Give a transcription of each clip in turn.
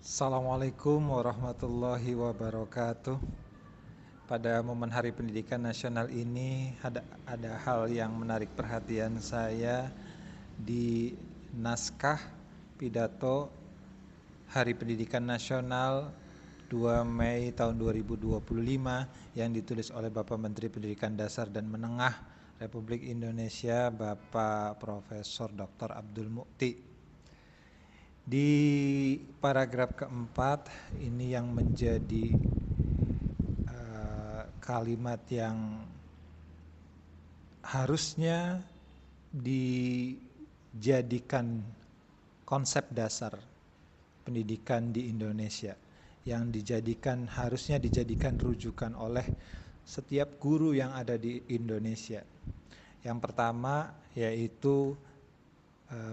Assalamualaikum warahmatullahi wabarakatuh. Pada momen Hari Pendidikan Nasional ini ada hal yang menarik perhatian saya di naskah pidato Hari Pendidikan Nasional 2 Mei tahun 2025 yang ditulis oleh Bapak Menteri Pendidikan Dasar dan Menengah Republik Indonesia, Bapak Profesor Dr. Abdul Mukti. Di paragraf keempat ini yang menjadi kalimat yang harusnya dijadikan konsep dasar pendidikan di Indonesia, yang harusnya dijadikan rujukan oleh setiap guru yang ada di Indonesia. Yang pertama yaitu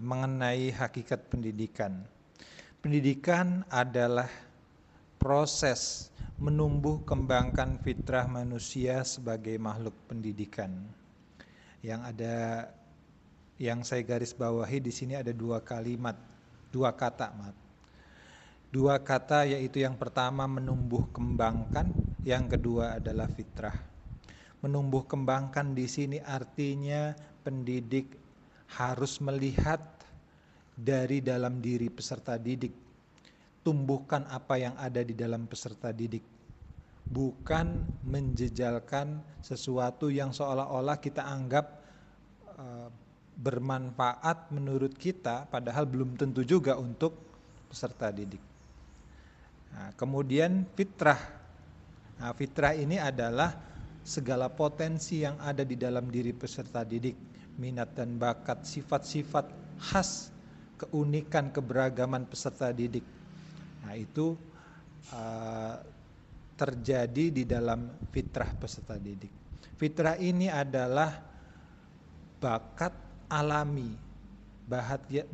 mengenai hakikat pendidikan. Pendidikan adalah proses menumbuh kembangkan fitrah manusia sebagai makhluk pendidikan. Yang saya garis bawahi di sini ada dua kata, yaitu yang pertama menumbuh kembangkan, yang kedua adalah fitrah. Menumbuh kembangkan di sini artinya pendidik harus melihat dari dalam diri peserta didik, tumbuhkan apa yang ada di dalam peserta didik, bukan menjejalkan sesuatu yang seolah-olah kita anggap bermanfaat menurut kita, padahal belum tentu juga untuk peserta didik. Nah, kemudian fitrah. Nah, fitrah ini adalah segala potensi yang ada di dalam diri peserta didik, minat dan bakat, sifat-sifat khas, keunikan, keberagaman peserta didik. Nah, itu terjadi di dalam fitrah peserta didik. Fitrah ini adalah bakat alami,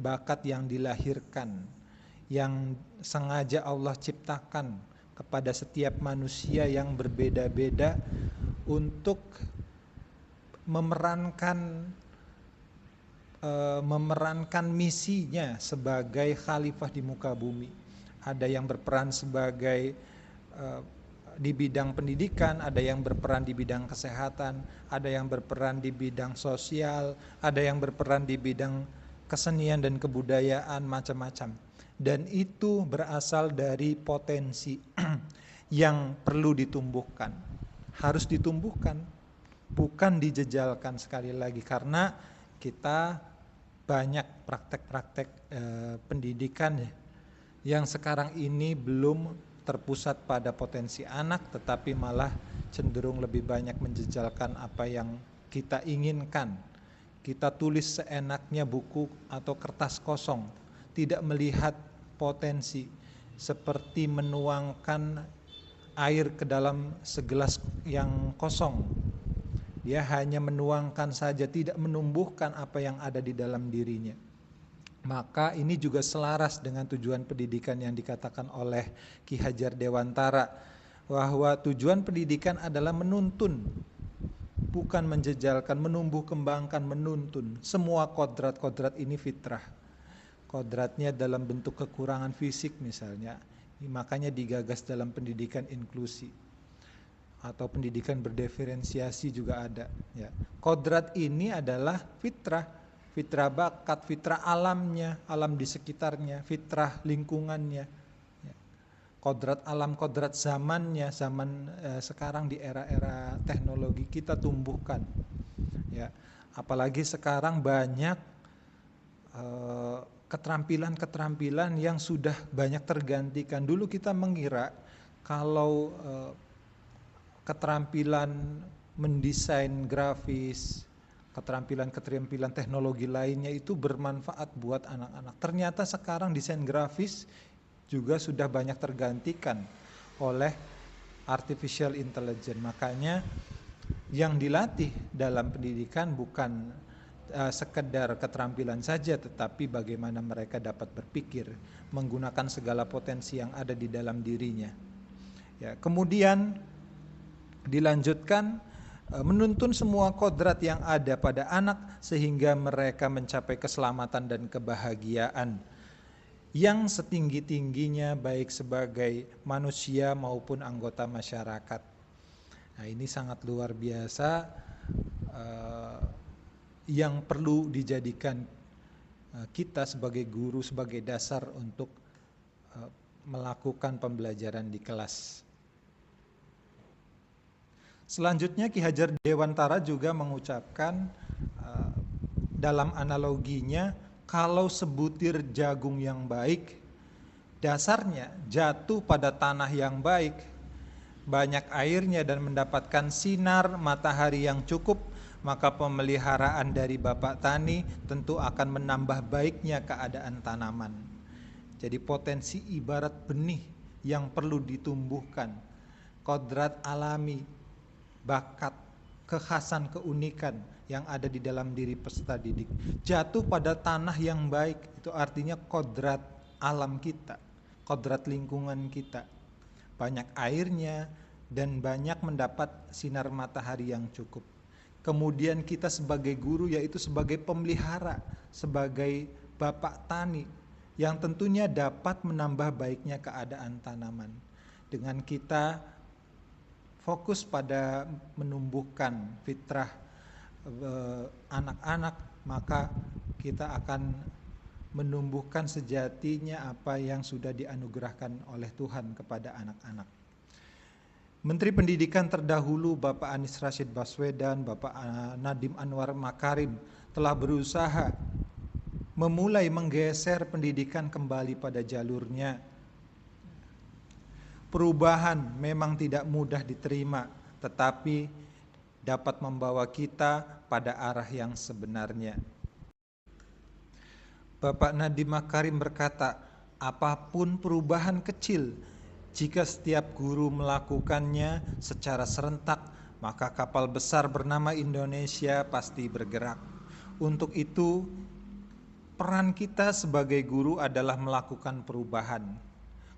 bakat yang dilahirkan, yang sengaja Allah ciptakan kepada setiap manusia yang berbeda-beda untuk memerankan misinya sebagai khalifah di muka bumi. Ada yang berperan sebagai di bidang pendidikan, ada yang berperan di bidang kesehatan, ada yang berperan di bidang sosial, ada yang berperan di bidang kesenian dan kebudayaan, macam-macam. Dan itu berasal dari potensi yang perlu ditumbuhkan, harus ditumbuhkan, bukan dijejalkan. Sekali lagi, karena kita banyak praktek-praktek pendidikan yang sekarang ini belum terpusat pada potensi anak, tetapi malah cenderung lebih banyak menjejalkan apa yang kita inginkan. Kita tulis seenaknya buku atau kertas kosong, tidak melihat potensi, seperti menuangkan air ke dalam segelas yang kosong. Dia hanya menuangkan saja, tidak menumbuhkan apa yang ada di dalam dirinya. Maka ini juga selaras dengan tujuan pendidikan yang dikatakan oleh Ki Hajar Dewantara, bahwa tujuan pendidikan adalah menuntun, bukan menjejalkan, menumbuh kembangkan, menuntun. Semua kodrat-kodrat ini fitrah. Kodratnya dalam bentuk kekurangan fisik misalnya, makanya digagas dalam pendidikan inklusi atau pendidikan berdiferensiasi juga ada. Ya. Kodrat ini adalah fitrah, fitrah bakat, fitrah alamnya, alam di sekitarnya, fitrah lingkungannya. Ya. Kodrat alam, kodrat zamannya, zaman sekarang di era-era teknologi kita tumbuhkan. Ya. Apalagi sekarang banyak keterampilan-keterampilan yang sudah banyak tergantikan. Dulu kita mengira kalau keterampilan mendesain grafis, keterampilan-keterampilan teknologi lainnya itu bermanfaat buat anak-anak. Ternyata sekarang desain grafis juga sudah banyak tergantikan oleh artificial intelligence. Makanya yang dilatih dalam pendidikan bukan sekedar keterampilan saja, tetapi bagaimana mereka dapat berpikir, menggunakan segala potensi yang ada di dalam dirinya. Ya, kemudian dilanjutkan menuntun semua kodrat yang ada pada anak sehingga mereka mencapai keselamatan dan kebahagiaan. yang setinggi-tingginya baik sebagai manusia maupun anggota masyarakat. Nah, ini sangat luar biasa yang perlu dijadikan kita sebagai guru sebagai dasar untuk melakukan pembelajaran di kelas. Selanjutnya Ki Hajar Dewantara juga mengucapkan dalam analoginya, kalau sebutir jagung yang baik dasarnya jatuh pada tanah yang baik, banyak airnya dan mendapatkan sinar matahari yang cukup, maka pemeliharaan dari Bapak Tani tentu akan menambah baiknya keadaan tanaman. Jadi potensi ibarat benih yang perlu ditumbuhkan, kodrat alami, bakat, kekhasan, keunikan yang ada di dalam diri peserta didik jatuh pada tanah yang baik. Itu artinya kodrat alam kita, kodrat lingkungan kita, banyak airnya dan banyak mendapat sinar matahari yang cukup. Kemudian kita sebagai guru, yaitu sebagai pemelihara, sebagai bapak tani yang tentunya dapat menambah baiknya keadaan tanaman. Dengan kita fokus pada menumbuhkan fitrah anak-anak, maka kita akan menumbuhkan sejatinya apa yang sudah dianugerahkan oleh Tuhan kepada anak-anak. Menteri Pendidikan terdahulu Bapak Anies Rashid Baswedan, Bapak Nadiem Anwar Makarim telah berusaha memulai menggeser pendidikan kembali pada jalurnya. Perubahan memang tidak mudah diterima, tetapi dapat membawa kita pada arah yang sebenarnya. Bapak Nadiem Makarim berkata, apapun perubahan kecil, jika setiap guru melakukannya secara serentak, maka kapal besar bernama Indonesia pasti bergerak. Untuk itu, peran kita sebagai guru adalah melakukan perubahan,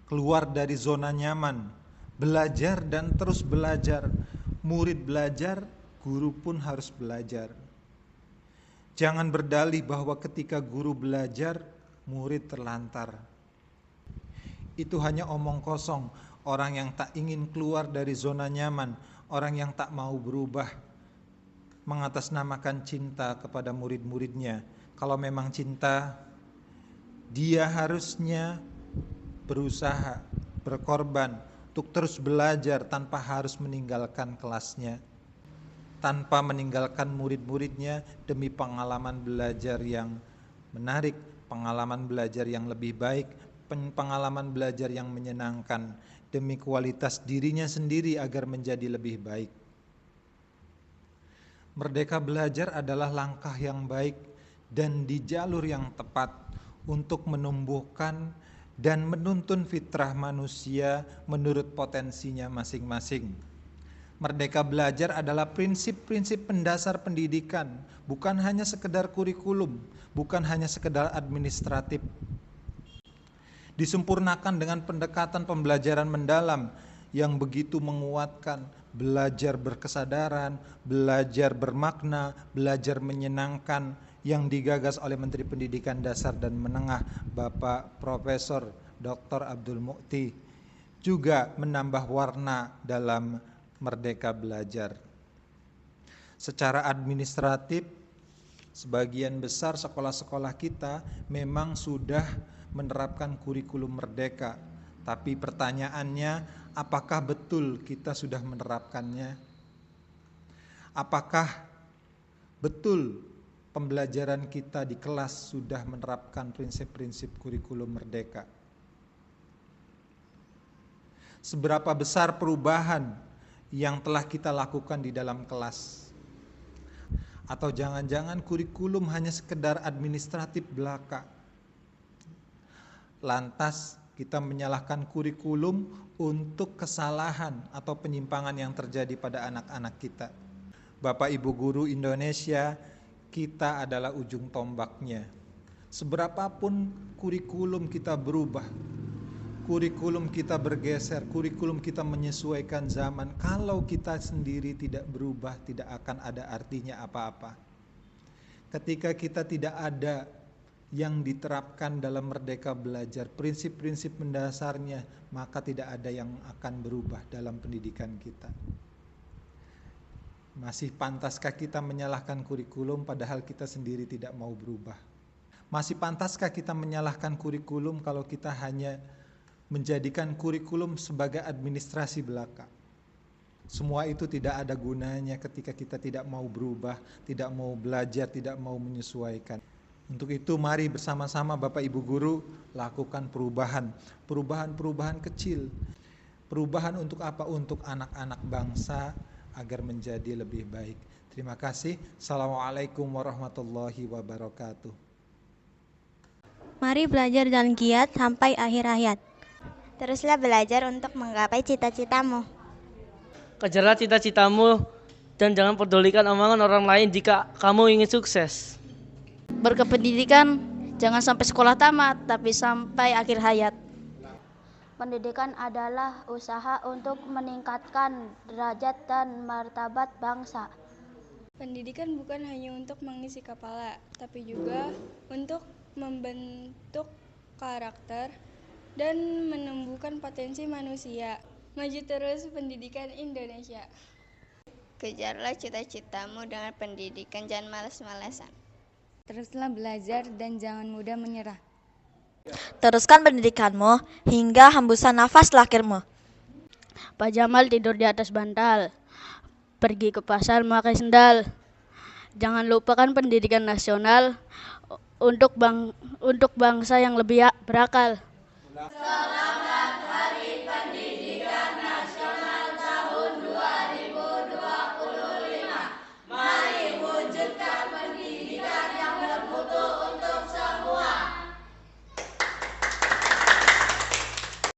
keluar dari zona nyaman, belajar dan terus belajar. Murid belajar, guru pun harus belajar. Jangan berdalih bahwa ketika guru belajar, murid terlantar. Itu hanya omong kosong, orang yang tak ingin keluar dari zona nyaman, orang yang tak mau berubah, mengatasnamakan cinta kepada murid-muridnya. Kalau memang cinta, dia harusnya berusaha, berkorban untuk terus belajar tanpa harus meninggalkan kelasnya, tanpa meninggalkan murid-muridnya demi pengalaman belajar yang menarik, pengalaman belajar yang lebih baik, pengalaman belajar yang menyenangkan, demi kualitas dirinya sendiri agar menjadi lebih baik. Merdeka belajar adalah langkah yang baik dan di jalur yang tepat untuk menumbuhkan dan menuntun fitrah manusia menurut potensinya masing-masing. Merdeka belajar adalah prinsip-prinsip pendasar pendidikan, bukan hanya sekedar kurikulum, bukan hanya sekedar administratif. Disempurnakan dengan pendekatan pembelajaran mendalam yang begitu menguatkan, belajar berkesadaran, belajar bermakna, belajar menyenangkan, yang digagas oleh Menteri Pendidikan Dasar dan Menengah Bapak Profesor Dr. Abdul Mukhti, juga menambah warna dalam Merdeka Belajar. Secara administratif, sebagian besar sekolah-sekolah kita memang sudah menerapkan kurikulum merdeka, tapi pertanyaannya, apakah betul kita sudah menerapkannya? Apakah betul pembelajaran kita di kelas sudah menerapkan prinsip-prinsip kurikulum merdeka? Seberapa besar perubahan yang telah kita lakukan di dalam kelas? Atau jangan-jangan kurikulum hanya sekedar administratif belaka? Lantas kita menyalahkan kurikulum untuk kesalahan atau penyimpangan yang terjadi pada anak-anak kita. Bapak Ibu guru Indonesia, kita adalah ujung tombaknya. Seberapapun kurikulum kita berubah, kurikulum kita bergeser, kurikulum kita menyesuaikan zaman, kalau kita sendiri tidak berubah, tidak akan ada artinya apa-apa. Ketika kita tidak ada yang diterapkan dalam Merdeka Belajar, prinsip-prinsip mendasarnya, maka tidak ada yang akan berubah dalam pendidikan kita. Masih pantaskah kita menyalahkan kurikulum padahal kita sendiri tidak mau berubah? Masih pantaskah kita menyalahkan kurikulum kalau kita hanya menjadikan kurikulum sebagai administrasi belaka? Semua itu tidak ada gunanya ketika kita tidak mau berubah, tidak mau belajar, tidak mau menyesuaikan. Untuk itu mari bersama-sama Bapak Ibu Guru lakukan perubahan kecil. Perubahan untuk apa? Untuk anak-anak bangsa agar menjadi lebih baik. Terima kasih. Assalamualaikum warahmatullahi wabarakatuh. Mari belajar dan giat sampai akhir hayat. Teruslah belajar untuk menggapai cita-citamu. Kejarlah cita-citamu dan jangan pedulikan omongan orang lain jika kamu ingin sukses. Berkependidikan, jangan sampai sekolah tamat, tapi sampai akhir hayat. Pendidikan adalah usaha untuk meningkatkan derajat dan martabat bangsa. Pendidikan bukan hanya untuk mengisi kepala, tapi juga untuk membentuk karakter dan menumbuhkan potensi manusia. Maju terus pendidikan Indonesia. Kejarlah cita-citamu dengan pendidikan, jangan malas-malasan. Teruslah belajar dan jangan mudah menyerah. Teruskan pendidikanmu hingga hembusan nafas terakhirmu. Pak Jamal tidur di atas bantal, pergi ke pasar memakai sendal. Jangan lupakan pendidikan nasional untuk bangsa yang lebih berakal.